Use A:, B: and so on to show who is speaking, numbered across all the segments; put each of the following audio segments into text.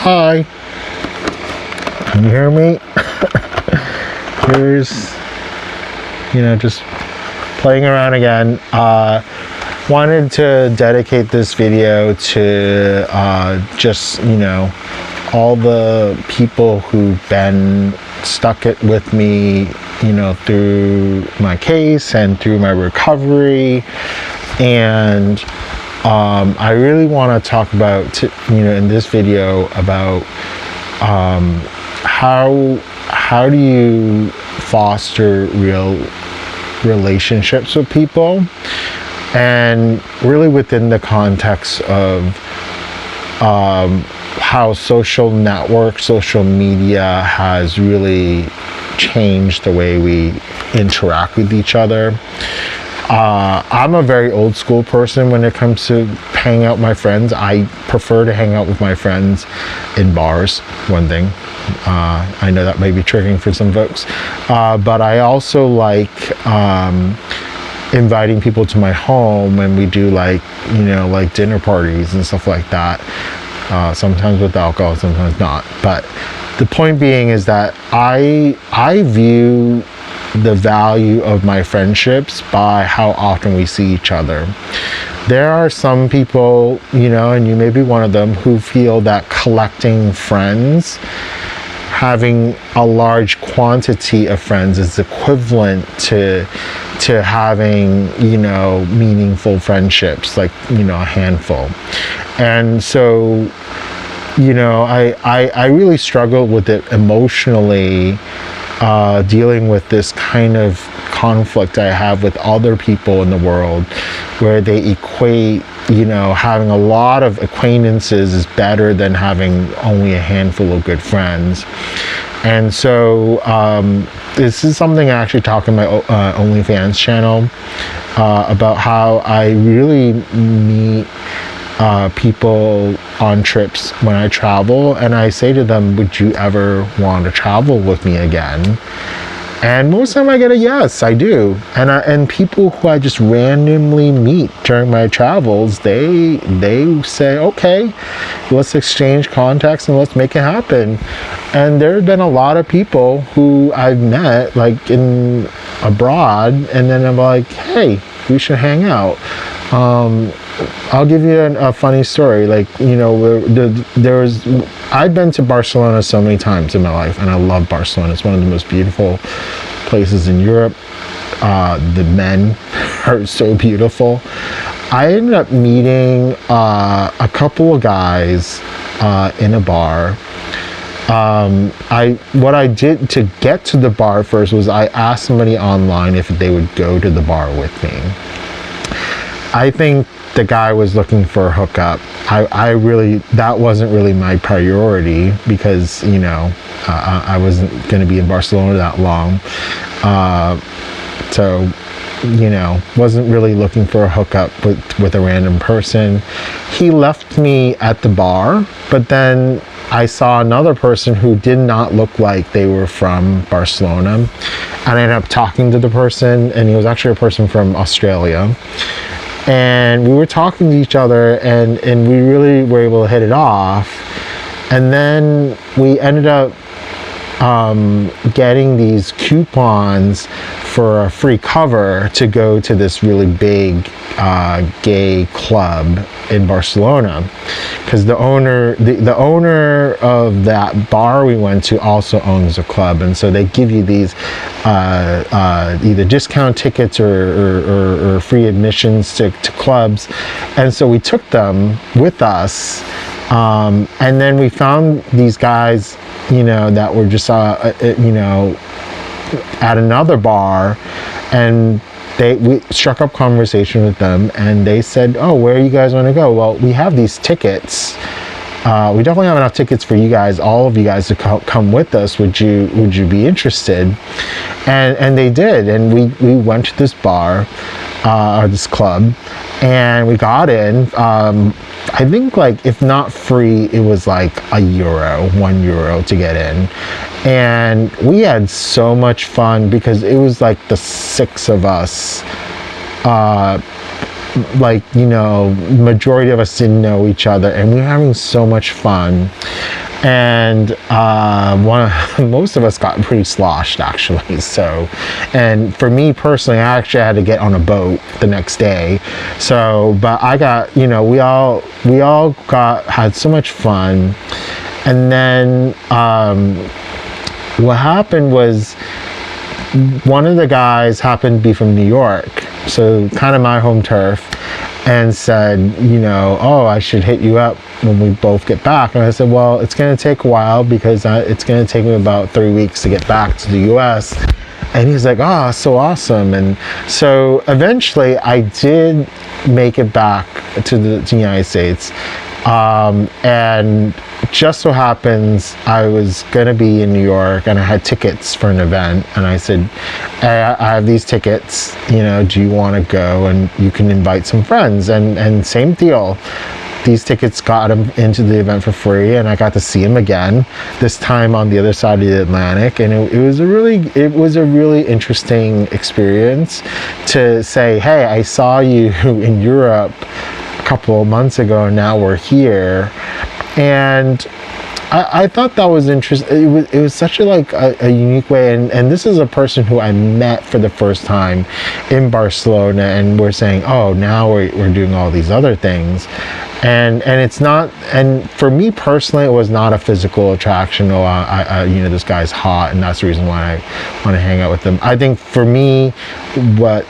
A: Hi. Can you hear me? Here's, just playing around again. Wanted to dedicate this video to just, all the people who've been stuck with me, through my case and through my recovery. And I really want to talk about, in this video about how do you foster real relationships with people, and really within the context of how social networks, social media has really changed the way we interact with each other. I'm a very old school person when it comes to hanging out with my friends. I prefer to hang out with my friends in bars, one thing. I know that may be triggering for some folks. But I also like inviting people to my home when we do like dinner parties and stuff like that. Sometimes with alcohol, sometimes not. But the point being is that I view the value of my friendships by how often we see each other. There are some people, and you may be one of them, who feel that collecting friends, having a large quantity of friends, is equivalent to having, meaningful friendships, like, a handful. And so, I really struggle with it emotionally, dealing with this kind of conflict I have with other people in the world, where they equate, having a lot of acquaintances is better than having only a handful of good friends. And so this is something I actually talk in my OnlyFans channel about how I really meet people on trips when I travel, and I say to them, would you ever want to travel with me again? And most of the time I get a yes, I do. And people who I just randomly meet during my travels, they say, okay, let's exchange contacts and let's make it happen. And there have been a lot of people who I've met like in abroad, and then I'm like, hey, we should hang out. I'll give you a funny story. Like, I've been to Barcelona so many times in my life, and I love Barcelona. It's one of the most beautiful places in Europe. The men are so beautiful. I ended up meeting a couple of guys in a bar. What I did to get to the bar first was I asked somebody online if they would go to the bar with me. I think the guy was looking for a hookup. That wasn't really my priority, because I wasn't going to be in Barcelona that long, so wasn't really looking for a hookup with a random person. He left me at the bar, but then I saw another person who did not look like they were from Barcelona, and I ended up talking to the person, and he was actually a person from Australia. And we were talking to each other, and we really were able to hit it off. And then we ended up getting these coupons for a free cover to go to this really big gay club in Barcelona, because the owner of that bar we went to also owns a club, and so they give you these either discount tickets or free admissions to clubs. And so we took them with us, and then we found these guys that were just at another bar, and we struck up conversation with them, and they said, oh, where you guys want to go? Well, we have these tickets. We definitely have enough tickets for you guys, all of you guys, to come with us. Would you be interested? And they did, and we went to this bar, or this club, and we got in. I think, like, if not free, it was like €1 to get in. And we had so much fun, because it was like the 6 of us, majority of us didn't know each other, and we were having so much fun. and most of us got pretty sloshed actually. So, and for me personally, I actually had to get on a boat the next day. So, but I got, you know, we all had so much fun. And then what happened was, one of the guys happened to be from New York, so kind of my home turf, and said, you know, oh, I should hit you up when we both get back. And I said, well, it's going to take a while because it's going to take me about 3 weeks to get back to the US. And he's like, oh, so awesome. And so eventually I did make it back to the United States. And just so happens I was gonna be in New York and I had tickets for an event, and I said, hey, I have these tickets, you know, do you want to go, and you can invite some friends, and same deal. These tickets got him into the event for free, and I got to see him again, this time on the other side of the Atlantic. And it was a really interesting experience to say, hey, I saw you in Europe a couple of months ago, and now we're here. And I thought that was interesting. It was such a unique way, and this is a person who I met for the first time in Barcelona, and we're saying, oh, now we're doing all these other things, and it's not, and for me personally, it was not a physical attraction. Oh, you know, this guy's hot, and that's the reason why I want to hang out with him. I think for me, what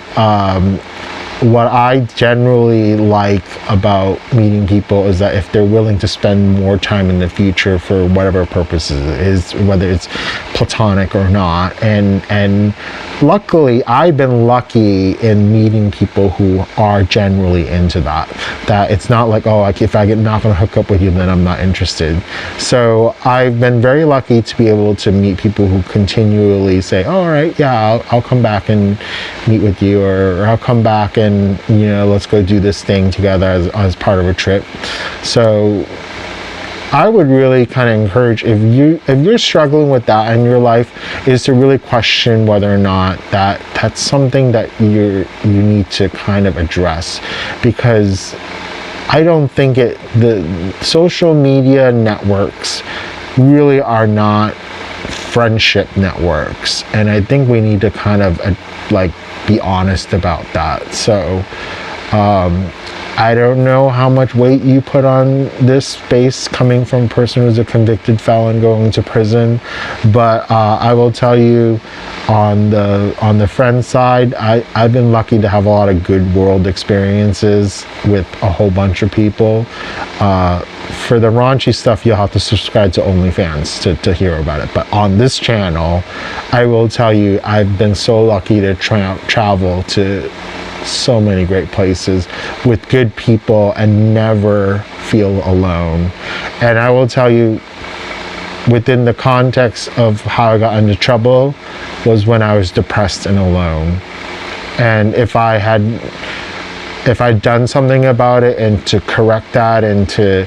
A: I generally like about meeting people is that if they're willing to spend more time in the future for whatever purposes it is, whether it's platonic or not. And luckily, I've been lucky in meeting people who are generally into that. That it's not like, oh, if I'm not going to hook up with you, then I'm not interested. So I've been very lucky to be able to meet people who continually say, oh, all right, yeah, I'll come back and meet with you, or I'll come back and, you know, let's go do this thing together as part of a trip. So I would really kind of encourage, if you're struggling with that in your life, is to really question whether or not that's something that you need to kind of address. Because I don't think the social media networks really are not friendship networks, and I think we need to kind of be honest about that. So I don't know how much weight you put on this space coming from a person who's a convicted felon going to prison, but I will tell you, on the friend side, I've been lucky to have a lot of good world experiences with a whole bunch of people. For the raunchy stuff, you'll have to subscribe to OnlyFans to hear about it. But on this channel, I will tell you, I've been so lucky to travel to so many great places with good people and never feel alone. And I will tell you, within the context of how I got into trouble was when I was depressed and alone. And if I'd done something about it, and to correct that and to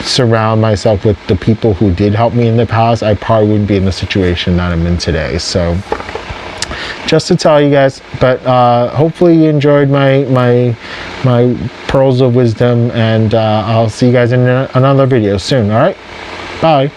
A: surround myself with the people who did help me in the past, I probably wouldn't be in the situation that I'm in today. So just to tell you guys, but hopefully you enjoyed my pearls of wisdom, and I'll see you guys in another video soon. All right, bye.